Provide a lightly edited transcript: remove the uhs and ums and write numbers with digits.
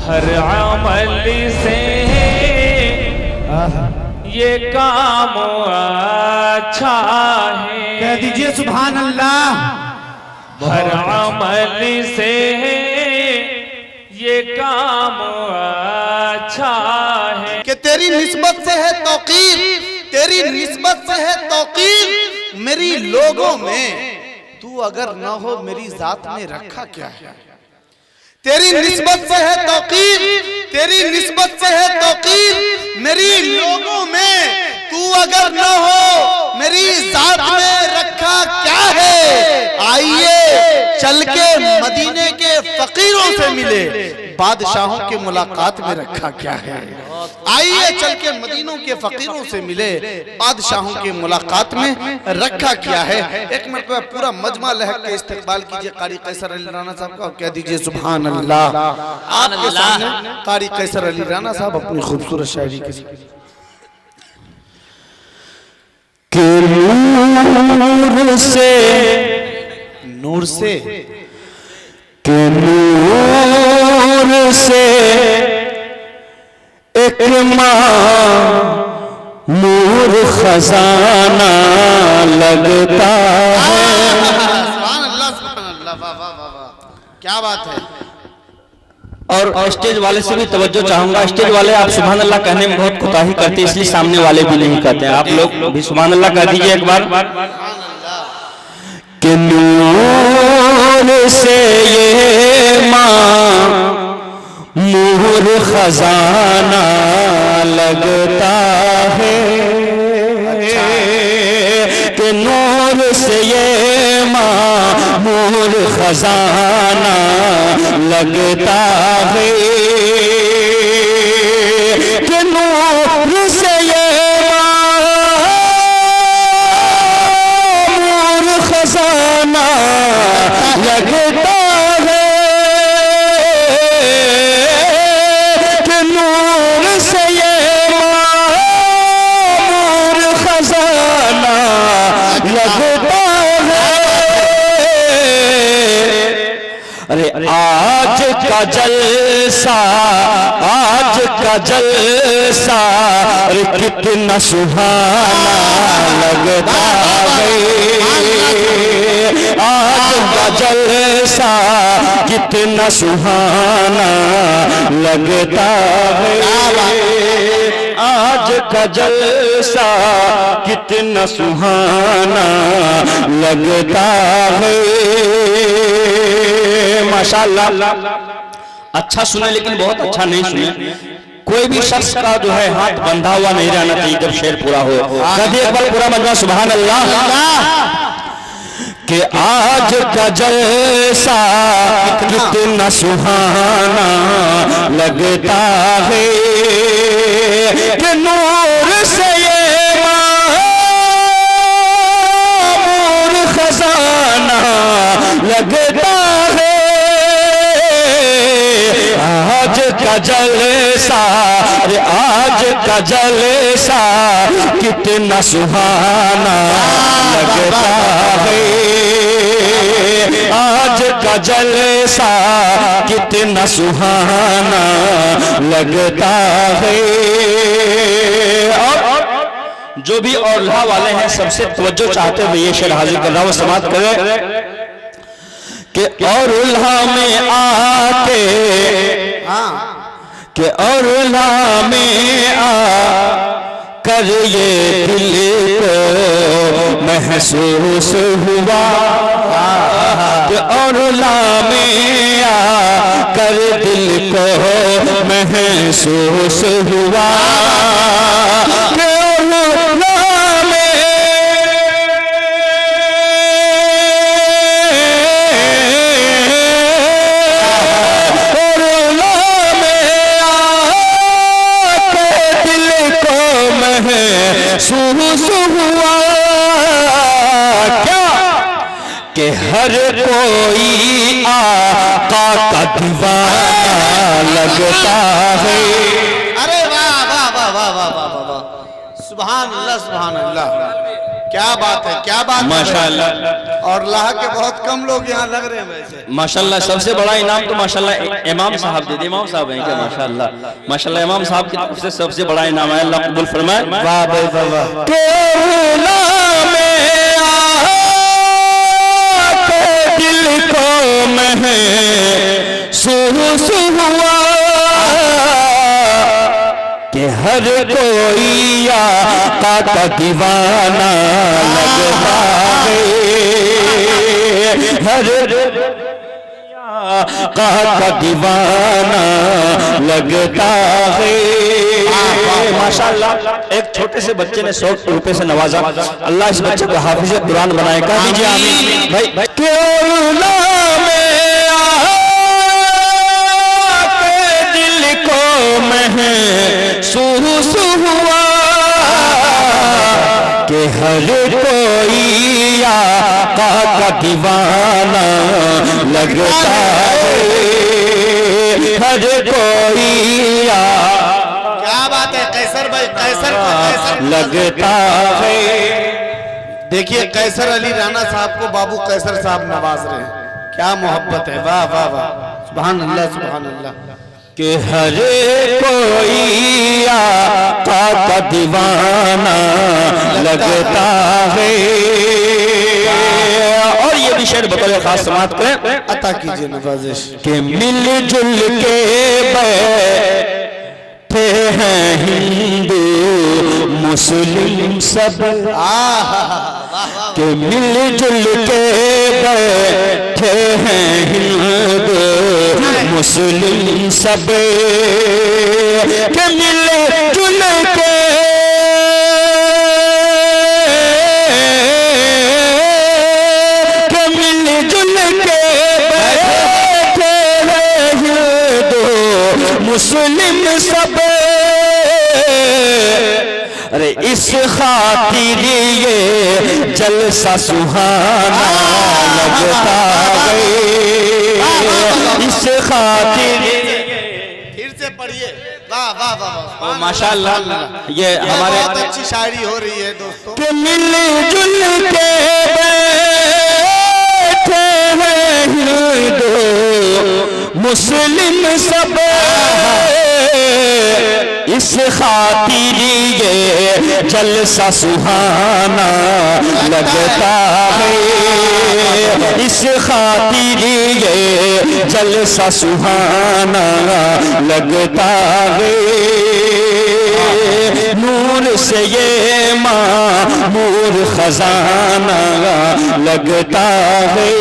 हर अमल से ये काम अच्छा है। कह दीजिए सुभान अल्लाह। हर अमल से ये काम अच्छा है कि तेरी निस्बत से है तौकीर, तेरी निस्बत से है तौकीर मेरी लोगों में, तू अगर ना हो मेरी जात में रखा क्या है। तेरी निस्बत से है तौकीर, तेरी निस्बत से है तौकीर मेरी लोगों में, तू अगर ना हो मेरी जात में रखा क्या है। आइए चल के मदीने के फकीरों से मिले, बादशाहों के मुलाकात में रखा क्या है। आइए चल के मदीनों के फकीरों से मिले, बादशाहों के मुलाकात में रखा क्या है। एक मरतबा पूरा मजमा लहक के इस्तकबाल कीजिए कारी कैसर अली राना साहब का और कह दीजिए सुभान अल्लाह। आपके सामने कारी कैसर अली राना साहब अपनी खूबसूरत शायरी के नूर से नूर से एक मामूर खजाना लगता है। सुभान अल्लाह, सुभान अल्लाह, वाह वाह वाह वाह, क्या बात है। और स्टेज वाले से भी तवज्जो चाहूंगा। स्टेज वाले आप सुभान अल्लाह कहने में बहुत कोताही करते हैं, इसलिए सामने वाले भी नहीं कहते हैं। आप लोग भी सुभान अल्लाह कह दीजिए एक बार। कि नूर से ये मामूर खजाना लगता है। कि नूर से ये मामूर खजाना लगता है। कि नूर से ये मामूर खजाना लगता है। कि नूर से ये मामूर खजाना लगता है। अरे आज का जलसा, आज का जलसा अरे कितना सुहाना लगता है। आज का जलसा कितना सुहाना लगता है। आज का जलसा कितना सुहाना लगता है। माशाअल्लाह, अच्छा सुने लेकिन बहुत अच्छा नहीं सुने। कोई भी शख्स का जो है हाथ बंधा हुआ नहीं रहना चाहिए जब शेर पूरा हो। कभी एक बार पूरा मजमा सुभान अल्लाह। कि आज का जलसा कितना सुहाना लगता है। कि नूर से ये मामूर खजाना लगता है। आज का जलसा, अरे आज का जलसा कितना सुहाना लगता है। आज का जलसा कितना सुहाना लगता है। और जो भी औरला वाले हैं सबसे तवज्जो चाहते हुए ये शेर हाजिर कर रहा हूं, समाप्त करें। कि औरला में आके, कि औरला में आ कर ये दिल को महसूस हुआ। कि औरला में आ कर दिल को महसूस हुआ। कि औरला हुआ क्या कि हर कोई आका का दीवाना लगता है। अरे वाह वाह वाह वाह वाह वाह वाह, सुभान अल्लाह, सुभान अल्लाह, क्या बात है, क्या बात है। माशाल्लाह और अल्लाह के बहुत कम लोग यहाँ लग रहे हैं वैसे। माशाल्लाह। सबसे बड़ा इनाम तो माशाल्लाह इमाम साहब दे दे। इमाम साहब हैं क्या? माशाल्लाह माशाल्लाह। इमाम साहब की तरफ से सबसे बड़ा इनाम है। अल्लाह कबूल फरमाए। वाह भाई वाह वाह। दिल को महसूस हुआ कि हर कोई आका का दीवाना लगता है, हर आका का दीवाना लगता है। माशाल्लाह। एक छोटे से बच्चे ने 100 रुपए से नवाजा। अल्लाह इस बच्चे को हाफिज कुरान बनाए। कह दीजिए आमीन। भाई दिल को महसूस हुआ कि हर कोई आका का दीवाना लगता है, हर कोई क्या बात है कैसर भाई, कैसर को कैसर लगता है। देखिए कैसर अली राणा साहब को बाबू कैसर साहब नवाज रहे हैं। क्या मोहब्बत है, वाह वाह वाह, सुभान अल्लाह सुभान अल्लाह। कि हर कोई आका का दीवाना लगता है। और ये भी शेर बतौर खास समात करें। अता कीजिए नवाजिश। कि मिलजुल के बैठे हैं हिंदू मुस्लिम सब, कि मिलजुल के बैठे हैं हिंदू मुस्लिम सब, के मिलजुल के बैठे हैं हिंदू मुस्लिम सब। अरे इस खातिर ये जलसा सुहाना लगता है, इस खातिर। फिर से पढ़िए, वाह वाह वाह। माशाल्लाह। ये हमारे बहुत अच्छी शायरी हो रही है दोस्तों। कि मिलजुल के बैठे हैं हिंदू मुस्लिम सब, इस खातिर ये जलसा सुहाना लगता है, इस खातिर ये जलसा सुहाना लगता है। नूर से ये मामूर खजाना लगता है।